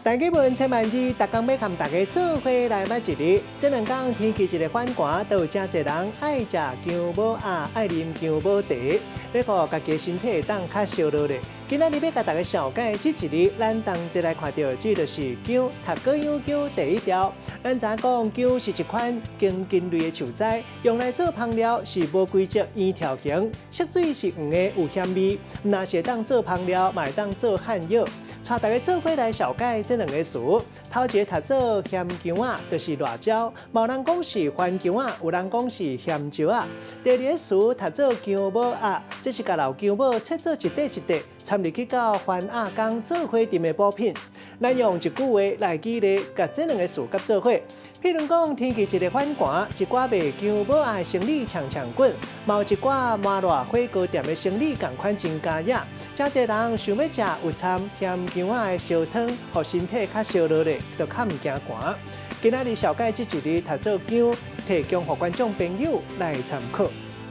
大家问千万二，逐工要和大家做伙来买一日。这两天天气一个反寒，都有真侪人爱食姜母鸭，爱啉姜母茶，要互家己身体当较烧热咧。今仔日要甲大家小解这一日，咱同齐来看到，这就是姜塔哥养姜第一条。咱知讲姜是一款根茎类的树栽，用来做香料是无规则、圆条形，色水是黄的，有咸味。若是当做香料，嘛会当做汉药。带大家做伙来小解这两个词。头一个读做咸姜仔，就是辣椒；有人讲是番姜仔，有人讲是咸椒仔。第二个词读做姜母鸭，这是甲老姜母切做一块一块，掺入去到番鸭缸做伙炖的补品。咱用一句话来举例，甲这两个词甲做伙。譬如讲，天气一个反寒，一寡卖姜母鸭的生意强强滚，嘛有一寡麻辣火锅店的生意同款真加热。真侪人想要食有掺咸姜仔的烧汤，互身体较烧热咧，就较唔惊寒。今仔日小解这一日读做姜，提供互观众朋友来参考。